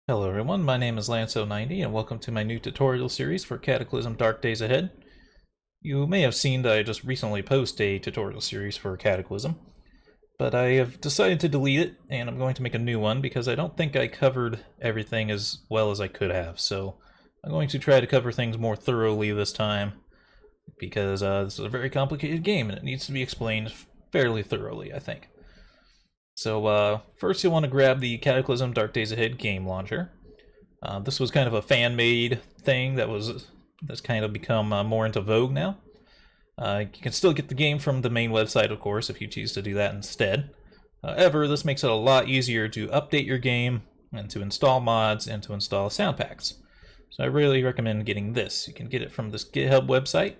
Hello everyone, my name is Lanso90 and welcome to my new tutorial series for Cataclysm Dark Days Ahead. You may have seen that I just recently posted a tutorial series for Cataclysm, but I have decided to delete it and I'm going to make a new one because I don't think I covered everything as well as I could have, so I'm going to try to cover things more thoroughly this time because this is a very complicated game and it needs to be explained fairly thoroughly, I think. So first you'll want to grab the Cataclysm Dark Days Ahead game launcher. This was kind of a fan-made thing that's kind of become more into vogue now. You can still get the game from the main website, of course, if you choose to do that instead. However, this makes it a lot easier to update your game and to install mods and to install sound packs. So I really recommend getting this. You can get it from this GitHub website.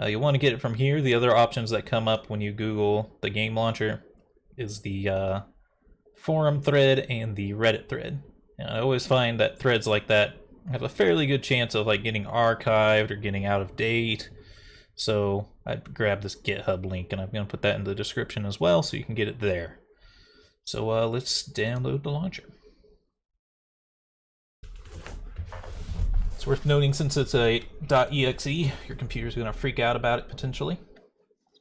You'll want to get it from here. The other options that come up when you Google the game launcher is the forum thread and the Reddit thread. And I always find that threads like that have a fairly good chance of like getting archived or getting out of date. So I'd grab this GitHub link and I'm going to put that in the description as well so you can get it there. So let's download the launcher. It's worth noting, since it's a .exe, your computer's going to freak out about it potentially.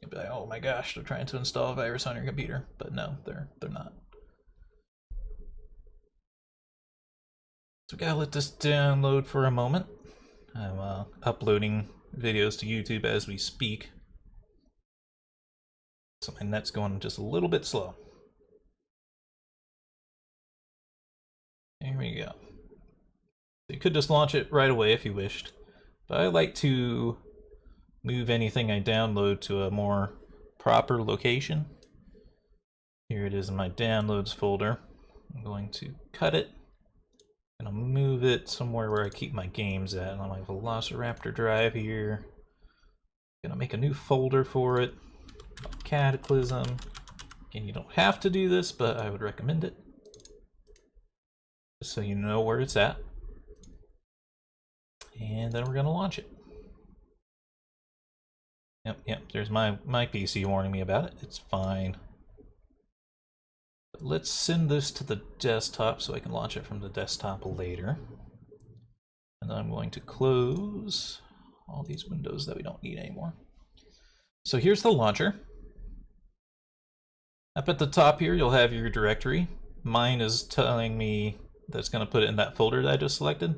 You'll be like, oh my gosh, they're trying to install a virus on your computer. But no, they're not. So we gotta let this download for a moment. I'm uploading videos to YouTube as we speak, so my net's going just a little bit slow. There we go. So you could just launch it right away if you wished, but I like to move anything I download to a more proper location. Here it is in my downloads folder. I'm going to cut it. I'm gonna move it somewhere where I keep my games at on my Velociraptor drive here. Gonna make a new folder for it. Cataclysm. Again, you don't have to do this, but I would recommend it, just so you know where it's at. And then we're gonna launch it. Yep, there's my PC warning me about it. It's fine. But let's send this to the desktop so I can launch it from the desktop later. And then I'm going to close all these windows that we don't need anymore. So here's the launcher. Up at the top here, you'll have your directory. Mine is telling me that it's going to put it in that folder that I just selected.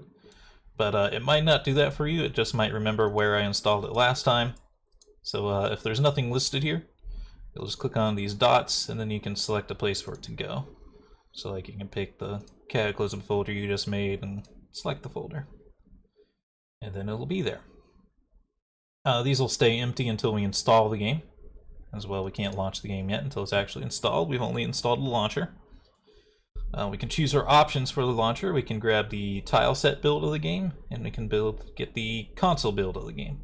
But it might not do that for you. It just might remember where I installed it last time. So if there's nothing listed here, you'll just click on these dots and then you can select a place for it to go. So like you can pick the Cataclysm folder you just made and select the folder. And then it'll be there. These will stay empty until we install the game. As well, we can't launch the game yet until it's actually installed. We've only installed the launcher. We can choose our options for the launcher. We can grab the tile set build of the game, and we can get the console build of the game.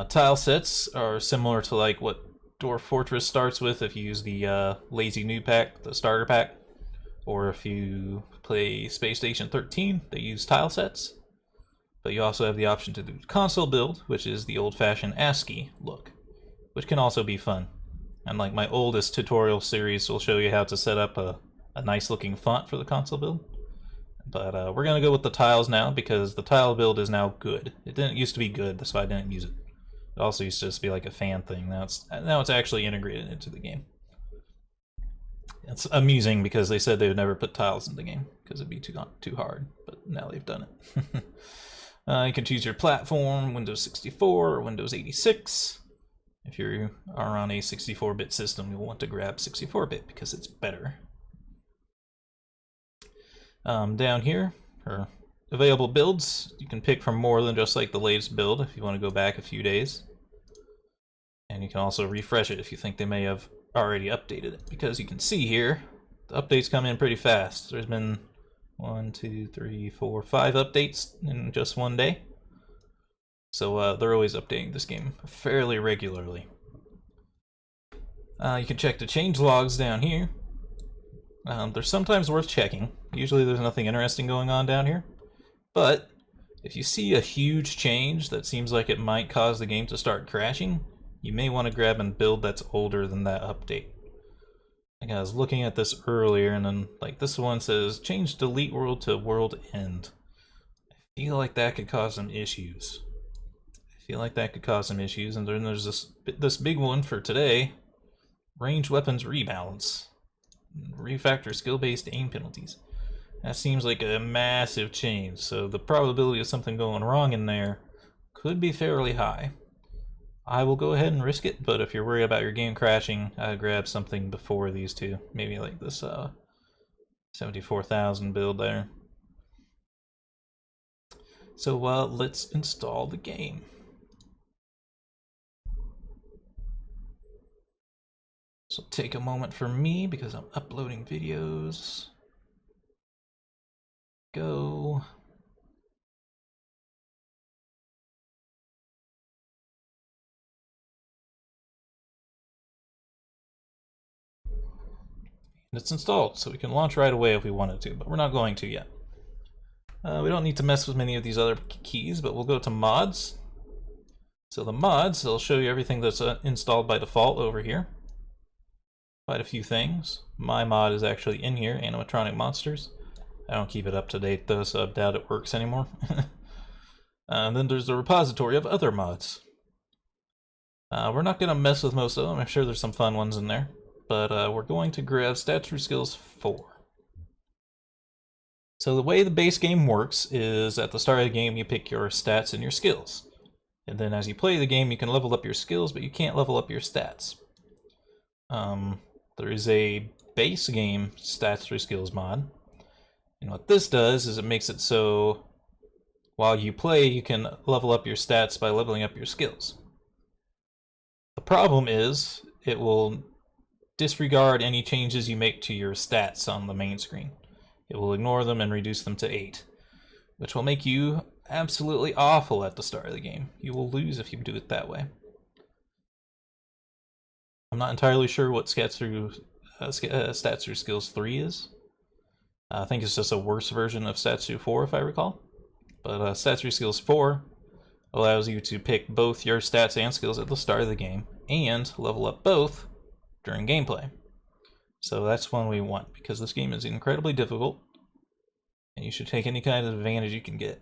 Tile sets are similar to like what Dwarf Fortress starts with if you use the Lazy Noob pack, the starter pack, or if you play Space Station 13, they use tile sets. But you also have the option to do console build, which is the old-fashioned ASCII look, which can also be fun. And like my oldest tutorial series will show you how to set up a nice-looking font for the console build. But we're going to go with the tiles now because the tile build is now good. It didn't used to be good, so I didn't use it. It also used to just be like a fan thing. Now it's actually integrated into the game. It's amusing because they said they would never put tiles in the game because it'd be too hard, but now they've done it. You can choose your platform, Windows 64 or Windows 86. If you are on a 64-bit system, you'll want to grab 64-bit because it's better. Down here are available builds. You can pick from more than just like the latest build if you want to go back a few days. And you can also refresh it if you think they may have already updated it. Because you can see here, the updates come in pretty fast. There's been 1, 2, 3, 4, 5 updates in just one day. So they're always updating this game fairly regularly. You can check the change logs down here. They're sometimes worth checking. Usually there's nothing interesting going on down here. But if you see a huge change that seems like it might cause the game to start crashing, you may want to grab a build that's older than that update. Like I was looking at this earlier, and then like this one says change delete world to world end. I feel like that could cause some issues. And then there's this big one for today: range weapons rebalance, refactor skill-based aim penalties. That seems like a massive change, so the probability of something going wrong in there could be fairly high. I will go ahead and risk it, but if you're worried about your game crashing, I'd grab something before these two. Maybe like this 74,000 build there. So let's install the game. So take a moment for me because I'm uploading videos. Go. It's installed, so we can launch right away if we wanted to, but we're not going to yet. We don't need to mess with many of these other keys, but we'll go to mods. So the mods, they'll show you everything that's installed by default over here. Quite a few things. My mod is actually in here, animatronic monsters. I don't keep it up to date though, so I doubt it works anymore. And then there's the repository of other mods. We're not going to mess with most of them. I'm sure there's some fun ones in there. But we're going to grab Stats through Skills 4. So the way the base game works is at the start of the game you pick your stats and your skills. And then as you play the game you can level up your skills, but you can't level up your stats. There is a base game Stats through Skills mod. And what this does is it makes it so while you play you can level up your stats by leveling up your skills. The problem is it will disregard any changes you make to your stats on the main screen. It will ignore them and reduce them to 8, which will make you absolutely awful at the start of the game. You will lose if you do it that way. I'm not entirely sure what Stats through Skills 3 is. I think it's just a worse version of Stats through 4 if I recall. But Stats through Skills 4 allows you to pick both your stats and skills at the start of the game and level up both during gameplay. So that's one we want because this game is incredibly difficult and you should take any kind of advantage you can get.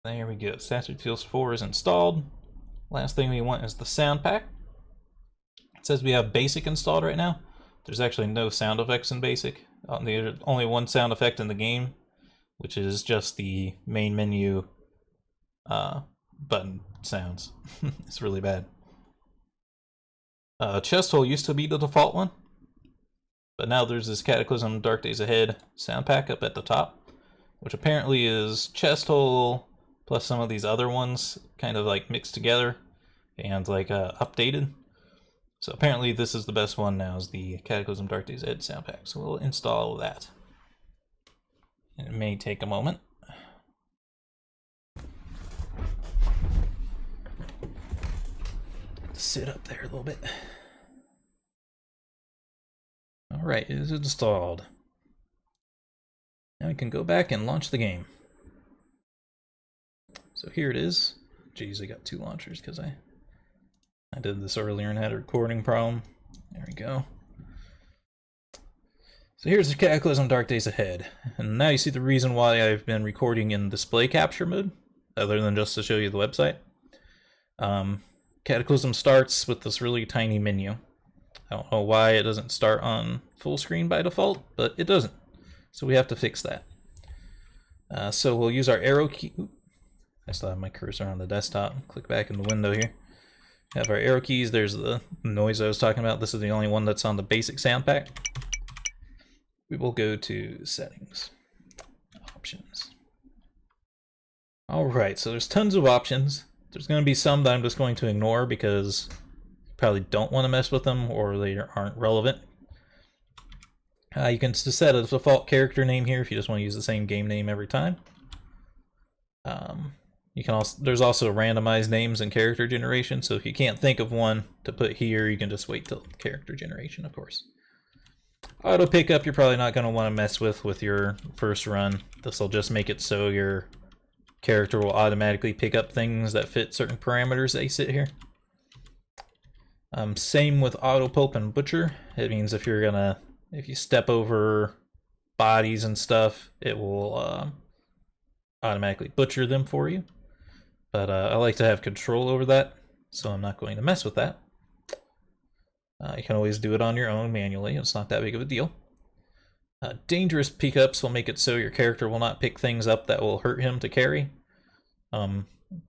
There we go. Stats through Skills 4 is installed. Last thing we want is the sound pack. It says we have basic installed right now. There's actually no sound effects in basic. There's only one sound effect in the game, which is just the main menu button sounds. It's really bad. Chest hole used to be the default one, but now there's this Cataclysm Dark Days Ahead sound pack up at the top, which apparently is chest hole plus some of these other ones kind of like mixed together and like updated. So apparently this is the best one now, is the Cataclysm Dark Days Ahead sound pack. So we'll install that. And it may take a moment. Sit up there a little bit. Alright, it is installed. Now we can go back and launch the game. So here it is. Geez, I got two launchers because I did this earlier and had a recording problem. There we go. So here's the Cataclysm Dark Days Ahead. And now you see the reason why I've been recording in display capture mode, other than just to show you the website. Cataclysm starts with this really tiny menu. I don't know why it doesn't start on full screen by default, but it doesn't. So we have to fix that. So we'll use our arrow key. Oop, I still have my cursor on the desktop. Click back in the window here. Have our arrow keys. There's the noise I was talking about. This is the only one that's on the basic sound pack. We will go to settings, options. Alright, so there's tons of options. There's going to be some that I'm just going to ignore because you probably don't want to mess with them or they aren't relevant. You can just set a default character name here if you just want to use the same game name every time. You can also, there's also randomized names and character generation, so if you can't think of one to put here, you can just wait till character generation, of course. Auto pickup, you're probably not going to want to mess with your first run. This will just make it so your character will automatically pick up things that fit certain parameters they sit here. Same with auto pulp and butcher. It means if you step over bodies and stuff, it will automatically butcher them for you. But I like to have control over that, so I'm not going to mess with that. You can always do it on your own manually. It's not that big of a deal. Dangerous pickups will make it so your character will not pick things up that will hurt him to carry.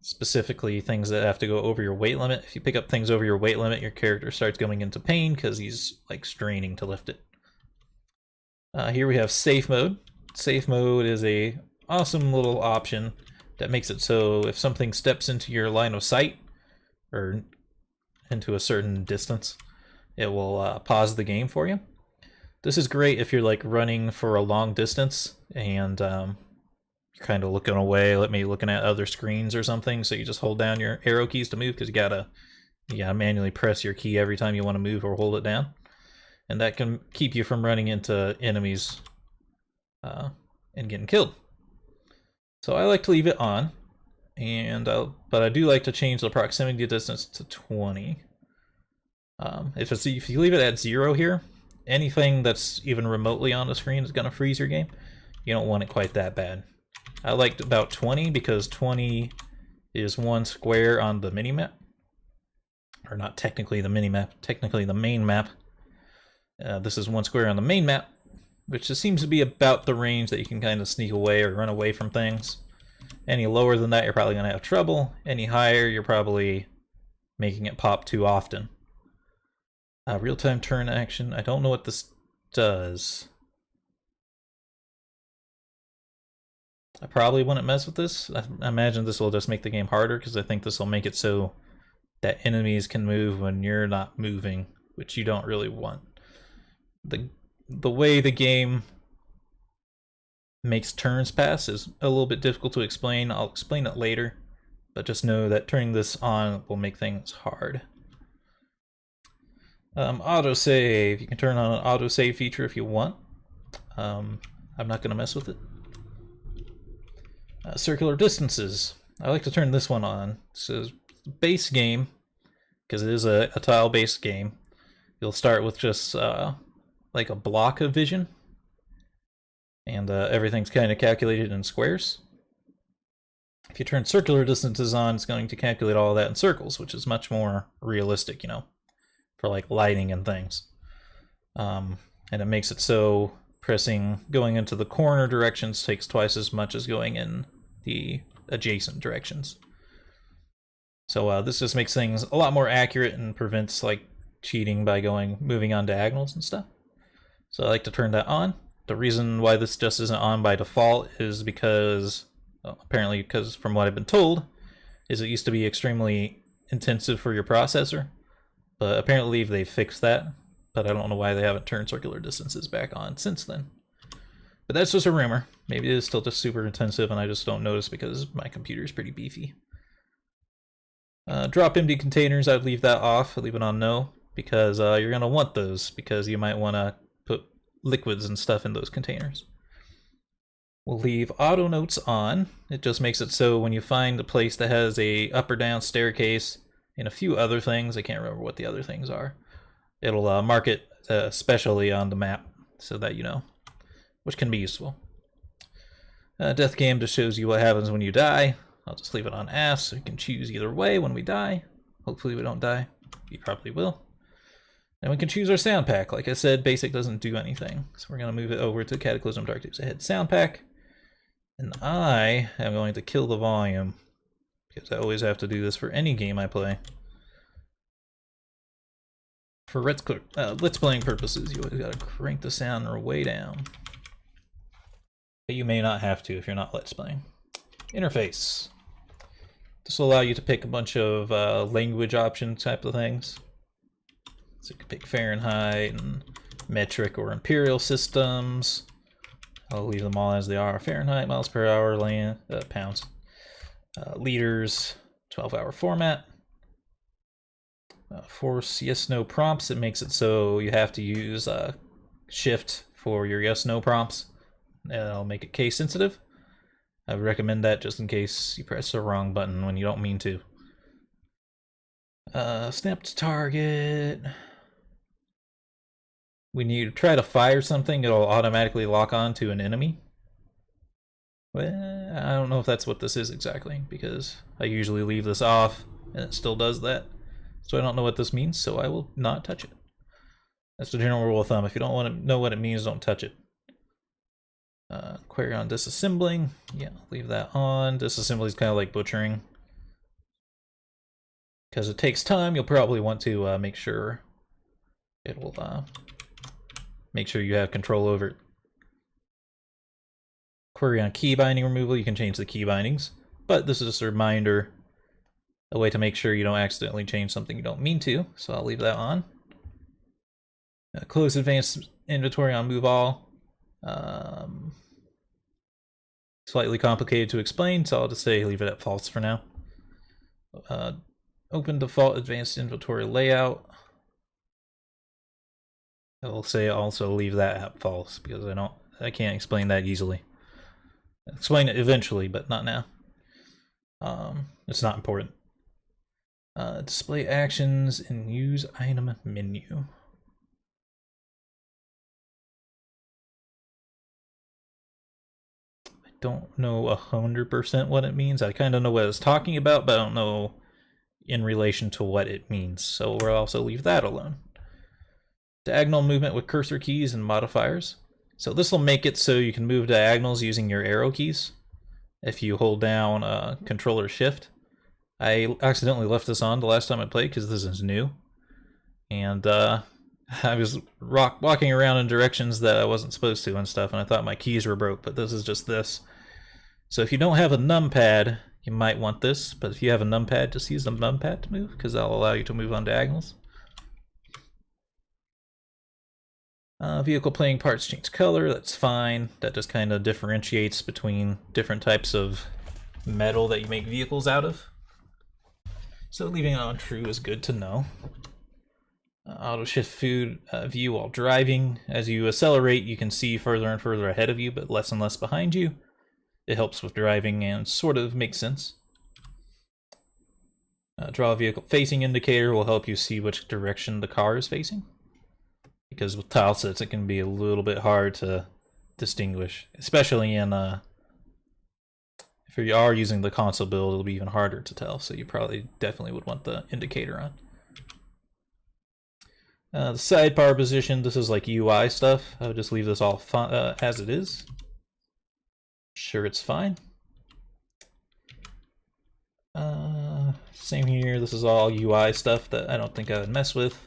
Specifically things that have to go over your weight limit. If you pick up things over your weight limit, your character starts going into pain because he's like straining to lift it. Here we have safe mode. Safe mode is a awesome little option that makes it so if something steps into your line of sight or into a certain distance, it will pause the game for you. This is great if you're like running for a long distance and you're kind of looking away, maybe looking at other screens or something, so you just hold down your arrow keys to move because you gotta manually press your key every time you want to move or hold it down. And that can keep you from running into enemies and getting killed. So I like to leave it on, but I do like to change the proximity distance to 20. If you leave it at 0 here, anything that's even remotely on the screen is going to freeze your game. You don't want it quite that bad. I liked about 20 because 20 is one square on the minimap. Or not technically the minimap, technically the main map. This is one square on the main map, which just seems to be about the range that you can kind of sneak away or run away from things. Any lower than that, you're probably going to have trouble. Any higher, you're probably making it pop too often. Real-time turn action. I don't know what this does. I probably wouldn't mess with this. I imagine this will just make the game harder because I think this will make it so that enemies can move when you're not moving, which you don't really want. The way the game makes turns pass is a little bit difficult to explain. I'll explain it later, but just know that turning this on will make things hard. Autosave. You can turn on an autosave feature if you want. I'm not going to mess with it. Circular distances. I like to turn this one on. So base game, because it is a tile-based game, you'll start with just like a block of vision, and everything's kind of calculated in squares. If you turn circular distances on, it's going to calculate all that in circles, which is much more realistic, you know, for like lighting and things. And it makes it so going into the corner directions takes twice as much as going in the adjacent directions. So this just makes things a lot more accurate and prevents like cheating by moving on diagonals and stuff. So I like to turn that on. The reason why this just isn't on by default is because, well, apparently because from what I've been told, is it used to be extremely intensive for your processor. But apparently they've fixed that. But I don't know why they haven't turned circular distances back on since then. But that's just a rumor. Maybe it is still just super intensive and I just don't notice because my computer is pretty beefy. Drop empty containers, I'd leave that off. I'd leave it on no, because you're going to want those, because you might want to put liquids and stuff in those containers. We'll leave auto notes on. It just makes it so when you find a place that has a up or down staircase and a few other things, I can't remember what the other things are, it'll mark it specially on the map so that you know, which can be useful. Death cam just shows you what happens when you die. I'll just leave it on ass so you can choose either way when we die. Hopefully we don't die. You probably will. And we can choose our sound pack. Like I said, basic doesn't do anything. So we're going to move it over to Cataclysm Dark Days Ahead sound pack. And I am going to kill the volume, because I always have to do this for any game I play. For let's playing purposes, you always got to crank the sound way down. But you may not have to if you're not let's playing. Interface. This will allow you to pick a bunch of language option type of things. So you can pick Fahrenheit and metric or imperial systems. I'll leave them all as they are. Fahrenheit, miles per hour, pounds. Liters, 12-hour format. Force yes/no prompts. It makes it so you have to use shift for your yes/no prompts. It'll make it case sensitive. I would recommend that just in case you press the wrong button when you don't mean to. Snap to target. When you try to fire something, it'll automatically lock on to an enemy. Well, I don't know if that's what this is exactly, because I usually leave this off, and it still does that. So I don't know what this means, so I will not touch it. That's the general rule of thumb. If you don't want to know what it means, don't touch it. Query on disassembling. Yeah, leave that on. Disassembly is kind of like butchering. Because it takes time, you'll probably want to make sure it will make sure you have control over it. Query on key binding removal. You can change the key bindings, but this is just a reminder, a way to make sure you don't accidentally change something you don't mean to. So I'll leave that on. Close advanced inventory on move all. Slightly complicated to explain, so I'll just say leave it at false for now. Open default advanced inventory layout. I will say also leave that at false because I can't explain that easily. I'll explain it eventually, but not now. It's not important. Display actions and use item menu. I don't know 100% what it means. I kind of know what it's talking about, but I don't know in relation to what it means. So we'll also leave that alone. Diagonal movement with cursor keys and modifiers. So this will make it so you can move diagonals using your arrow keys if you hold down Control or Shift. I accidentally left this on the last time I played because this is new. And I was walking around in directions that I wasn't supposed to and stuff, and I thought my keys were broke, but this is just this. So if you don't have a numpad, you might want this, but if you have a numpad, just use the numpad to move, because that'll allow you to move on diagonals. Vehicle playing parts change color, that's fine. That just kind of differentiates between different types of metal that you make vehicles out of. So leaving it on true is good to know. Auto shift food view while driving. As you accelerate, you can see further and further ahead of you, but less and less behind you. It helps with driving and sort of makes sense. Draw a vehicle facing indicator will help you see which direction the car is facing. Because with tile sets, it can be a little bit hard to distinguish, especially in if you are using the console build, it'll be even harder to tell. So you probably definitely would want the indicator on. The sidebar position, this is like UI stuff. I would just leave this all as it is. Sure, it's fine. Same here, this is all UI stuff that I don't think I would mess with.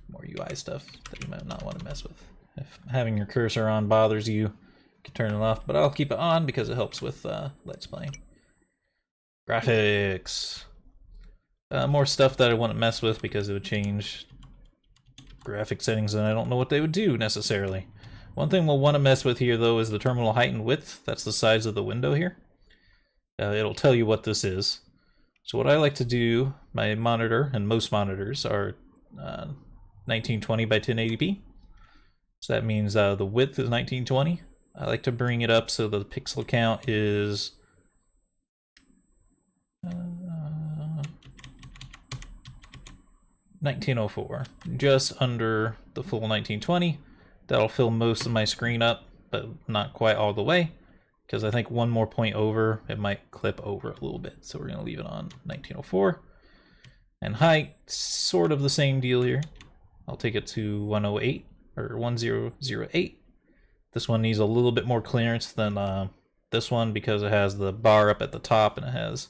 More UI stuff that you might not want to mess with. If having your cursor on bothers you, you can turn it off, but I'll keep it on because it helps with Let's Playing. Graphics. More stuff that I wouldn't mess with because it would change graphic settings and I don't know what they would do necessarily. One thing we'll want to mess with here though is the terminal height and width. That's the size of the window here. It'll tell you what this is. So what I like to do, my monitor and most monitors are 1920 by 1080p. So that means the width is 1920. I like to bring it up so the pixel count is 1904, just under the full 1920. That'll fill most of my screen up, but not quite all the way, because I think one more point over, it might clip over a little bit. So we're going to leave it on 1904. And height, sort of the same deal here. I'll take it to 108 or 1008. This one needs a little bit more clearance than this one because it has the bar up at the top and it has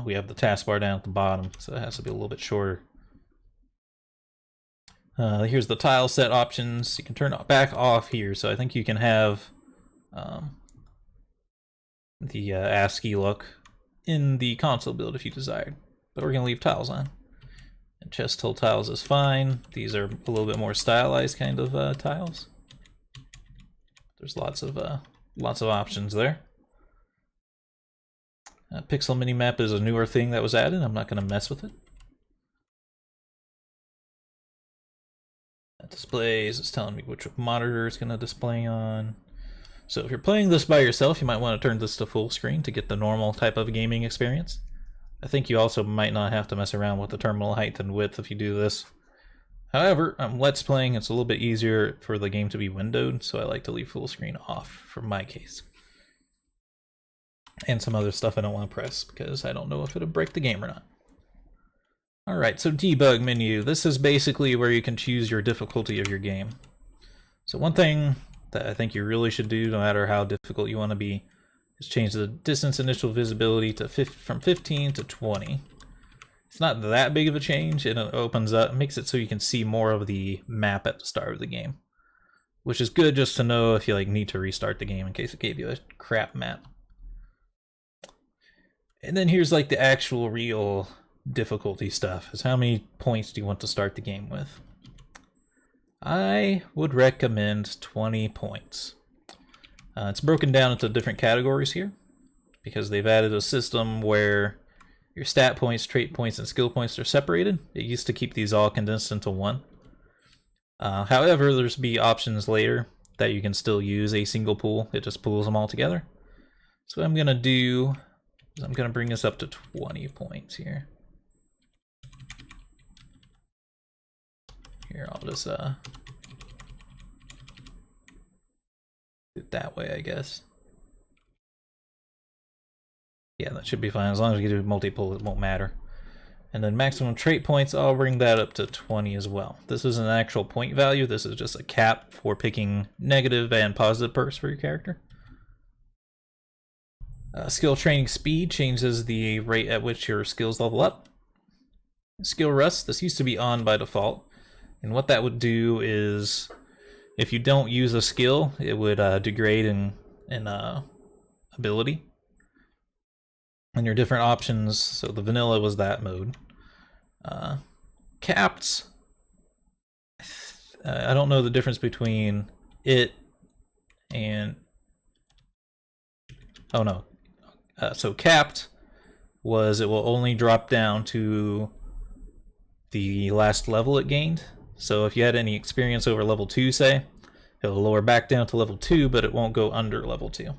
we have the taskbar down at the bottom, so it has to be a little bit shorter. Here's the tile set options. You can turn it back off here, so I think you can have the ASCII look in the console build if you desired, but we're going to leave tiles on. And chest hole tiles is fine. These are a little bit more stylized kind of tiles. There's lots of options there. Pixel minimap is a newer thing that was added. I'm not going to mess with it. Displays, it's telling me which monitor it's going to display on. So if you're playing this by yourself, you might want to turn this to full screen to get the normal type of gaming experience. I think you also might not have to mess around with the terminal height and width if you do this. However, I'm Let's Playing, it's a little bit easier for the game to be windowed, so I like to leave full screen off for my case. And some other stuff I don't want to press because I don't know if it'll break the game or not. Alright, so debug menu. This is basically where you can choose your difficulty of your game. So one thing that I think you really should do, no matter how difficult you want to be, is change the distance initial visibility to from 15 to 20. It's not that big of a change, and it opens up, makes it so you can see more of the map at the start of the game, which is good just to know if you need to restart the game in case it gave you a crap map. And then here's the actual real difficulty stuff, is how many points do you want to start the game with. I would recommend 20 points. It's broken down into different categories here because they've added a system where your stat points, trait points, and skill points are separated. It used to keep these all condensed into one. However, there's be options later that you can still use a single pool. It just pools them all together. So what I'm going to do is I'm going to bring this up to 20 points here. Here, I'll just do it that way, I guess. Yeah, that should be fine. As long as you do multi-pool, it won't matter. And then maximum trait points, I'll bring that up to 20 as well. This is an actual point value. This is just a cap for picking negative and positive perks for your character. Skill training speed changes the rate at which your skills level up. Skill rust, this used to be on by default. And what that would do is, if you don't use a skill, it would degrade in ability. And your different options, so the vanilla was that mode. Capped, I don't know the difference between it and, oh no. So capped was it will only drop down to the last level it gained. So if you had any experience over level 2, say, it'll lower back down to level 2, but it won't go under level 2.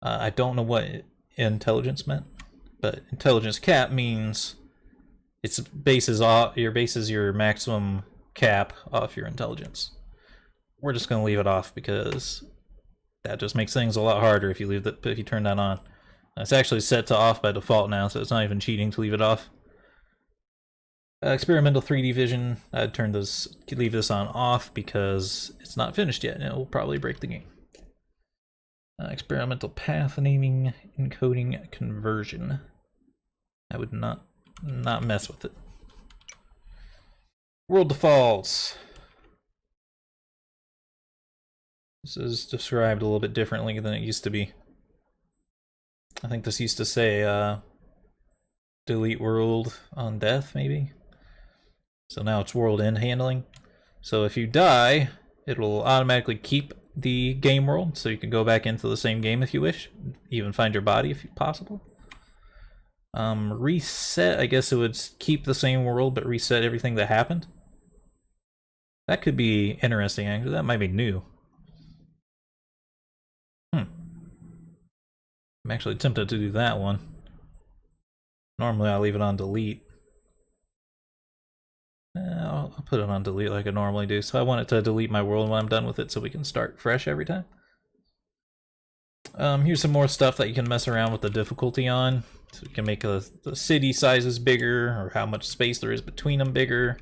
I don't know what intelligence meant, but intelligence cap means it bases your maximum cap off your intelligence. We're just going to leave it off because that just makes things a lot harder if you turn that on. It's actually set to off by default now, so it's not even cheating to leave it off. Experimental 3D vision, I'd leave this on off because it's not finished yet and it will probably break the game. Experimental path naming, encoding, conversion. I would not mess with it. World defaults. This is described a little bit differently than it used to be. I think this used to say delete world on death, maybe. So now it's world end handling. So if you die, it will automatically keep the game world, so you can go back into the same game if you wish, even find your body if possible. Reset, I guess it would keep the same world but reset everything that happened. That could be interesting, actually. That might be new. I'm actually tempted to do that one. Normally I'll leave it on delete. I'll put it on delete like I normally do. So I want it to delete my world when I'm done with it so we can start fresh every time. Here's some more stuff that you can mess around with the difficulty on. So you can make the city sizes bigger, or how much space there is between them bigger.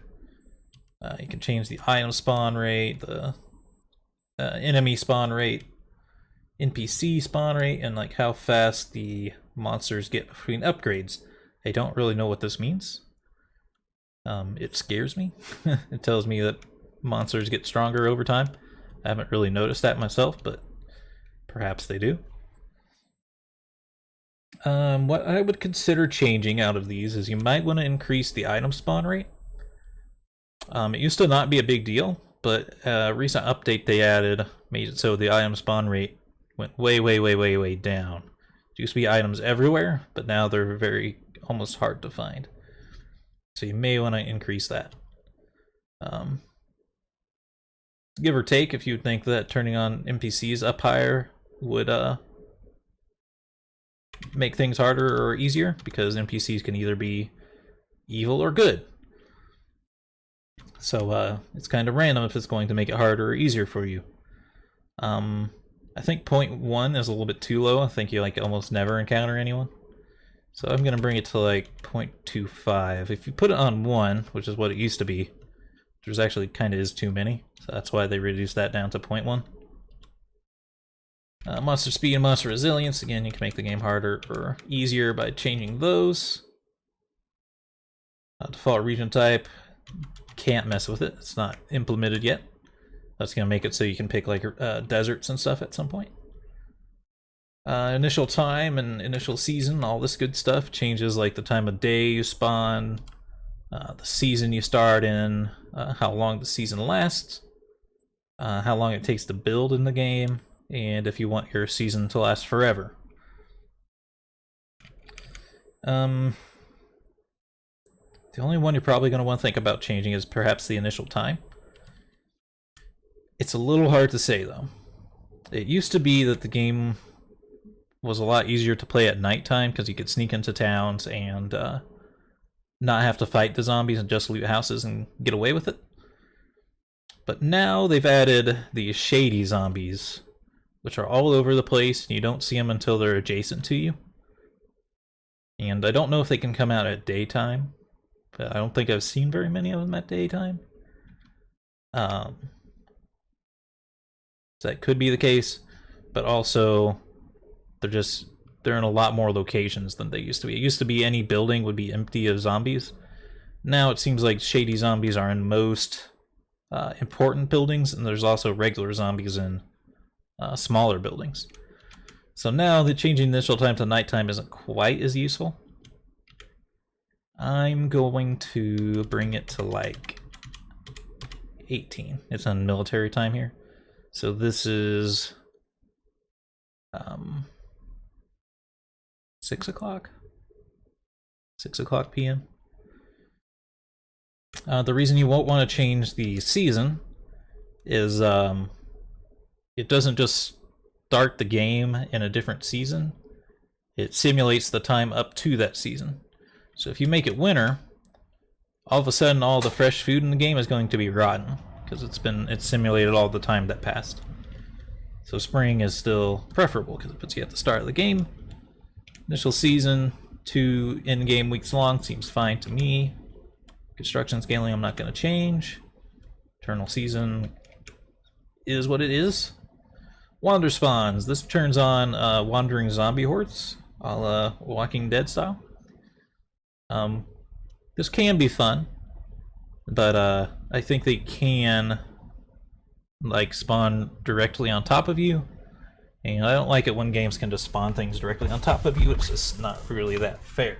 You can change the item spawn rate, the enemy spawn rate, NPC spawn rate, and how fast the monsters get between upgrades. I don't really know what this means. It scares me. It tells me that monsters get stronger over time. I haven't really noticed that myself, but perhaps they do. What I would consider changing out of these is you might want to increase the item spawn rate. It used to not be a big deal, but a recent update they added made it so the item spawn rate went way down. It used to be items everywhere, but now they're almost hard to find. So you may want to increase that. Give or take, if you think that turning on NPCs up higher would make things harder or easier, because NPCs can either be evil or good. So it's kind of random if it's going to make it harder or easier for you. I think 0.1 is a little bit too low. I think you like almost never encounter anyone. So I'm going to bring it to like 0.25. If you put it on 1, which is what it used to be, there's actually kind of is too many. So that's why they reduced that down to 0.1. Monster speed and monster resilience. Again, you can make the game harder or easier by changing those. Default region type. Can't mess with it. It's not implemented yet. That's going to make it so you can pick like deserts and stuff at some point. Initial time and initial season, all this good stuff changes, like the time of day you spawn, the season you start in, how long the season lasts, how long it takes to build in the game, and if you want your season to last forever. The only one you're probably going to want to think about changing is perhaps the initial time. It's a little hard to say, though. It used to be that the game was a lot easier to play at nighttime because you could sneak into towns and not have to fight the zombies and just loot houses and get away with it. But now they've added these shady zombies, which are all over the place, and you don't see them until they're adjacent to you. And I don't know if they can come out at daytime, but I don't think I've seen very many of them at daytime. So that could be the case, but also they're in a lot more locations than they used to be. It used to be any building would be empty of zombies. Now it seems like shady zombies are in most important buildings, and there's also regular zombies in smaller buildings. So now the changing initial time to nighttime isn't quite as useful. I'm going to bring it to like 18. It's on military time here. So this is 6 o'clock? 6 o'clock p.m. The reason you won't want to change the season is it doesn't just start the game in a different season. It simulates the time up to that season. So if you make it winter, all of a sudden all the fresh food in the game is going to be rotten, because it's simulated all the time that passed. So spring is still preferable because it puts you at the start of the game. Initial season, 2 in-game weeks long, seems fine to me. Construction scaling I'm not going to change. Eternal season is what it is. Wander spawns. This turns on wandering zombie hordes, a la Walking Dead style. This can be fun, but I think they can like spawn directly on top of you, and I don't like it when games can just spawn things directly on top of you. It's just not really that fair.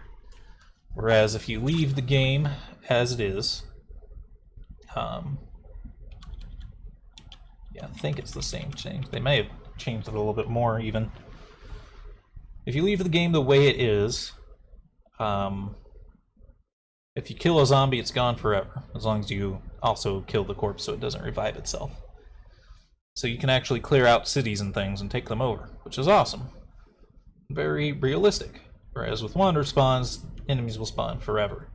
Whereas if you leave the game as it is, yeah, I think it's the same change. They may have changed it a little bit more even. If you leave the game the way it is, if you kill a zombie, it's gone forever, as long as you also kill the corpse so it doesn't revive itself. So you can actually clear out cities and things and take them over, which is awesome. Very realistic. Whereas with wander spawns, enemies will spawn forever.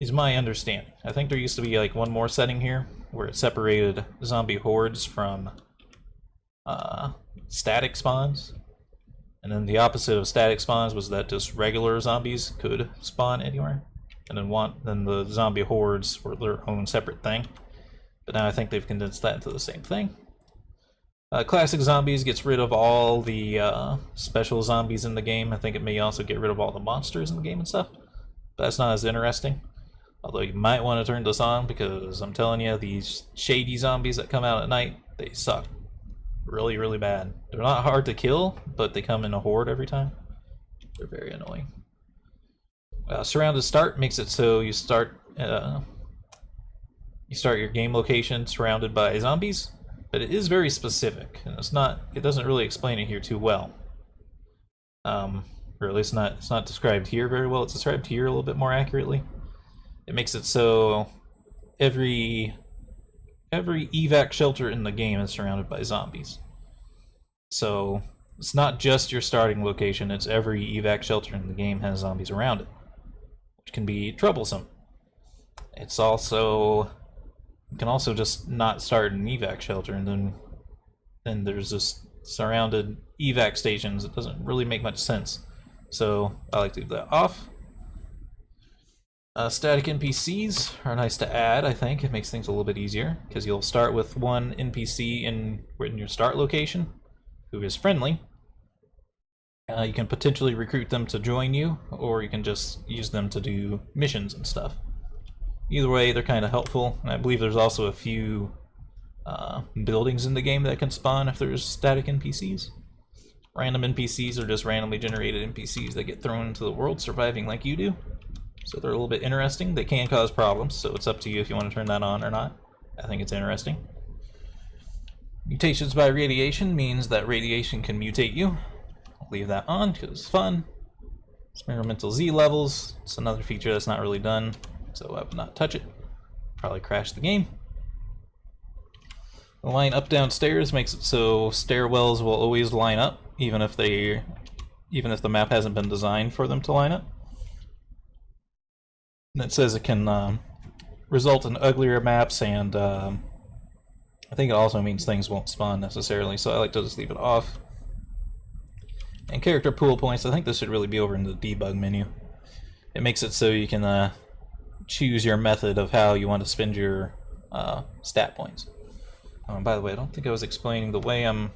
Is my understanding. I think there used to be like one more setting here where it separated zombie hordes from static spawns. And then the opposite of static spawns was that just regular zombies could spawn anywhere. And then the zombie hordes were their own separate thing. But now I think they've condensed that into the same thing. Classic Zombies gets rid of all the special zombies in the game. I think it may also get rid of all the monsters in the game and stuff. But that's not as interesting. Although you might want to turn this on, because I'm telling you, these shady zombies that come out at night, they suck. Really, really bad. They're not hard to kill, but they come in a horde every time. They're very annoying. Surrounded start makes it so you start your game location surrounded by zombies, but it is very specific, and it doesn't really explain it here too well. Or at least it's not described here very well. It's described here a little bit more accurately. It makes it so every evac shelter in the game is surrounded by zombies. So It's not just your starting location, it's every evac shelter in the game has zombies around it, which can be troublesome. It's also... You can also just not start an evac shelter, and then there's just surrounded evac stations. It doesn't really make much sense. So I like to leave that off. Static NPCs are nice to add, I think. It makes things a little bit easier, because you'll start with one NPC in your start location, who is friendly. You can potentially recruit them to join you, or you can just use them to do missions and stuff. Either way, they're kind of helpful, and I believe there's also a few buildings in the game that can spawn if there's static NPCs. Random NPCs are just randomly generated NPCs that get thrown into the world, surviving like you do. So they're a little bit interesting. They can cause problems, so it's up to you if you want to turn that on or not. I think it's interesting. Mutations by radiation means that radiation can mutate you. I'll leave that on because it's fun. Experimental Z levels. It's another feature that's not really done, so I would not touch it. Probably crash the game. The line up downstairs makes it so stairwells will always line up, even if the map hasn't been designed for them to line up. And it says it can result in uglier maps, and I think it also means things won't spawn necessarily, so I like to just leave it off. And character pool points, I think this should really be over in the debug menu. It makes it so you can choose your method of how you want to spend your stat points. By the way, I don't think I was explaining the way I'm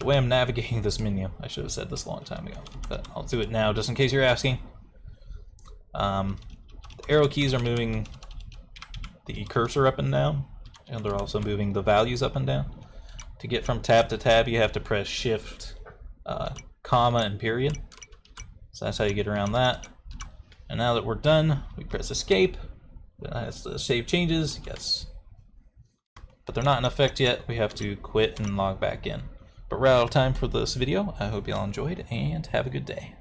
navigating this menu. I should have said this a long time ago, but I'll do it now just in case you're asking. The arrow keys are moving the cursor up and down, and they're also moving the values up and down. To get from tab to tab, you have to press shift, comma, and period. So that's how you get around that. And now that we're done, we press escape. As the save changes, yes. But they're not in effect yet. We have to quit and log back in. But we're out of time for this video. I hope y'all enjoyed, and have a good day.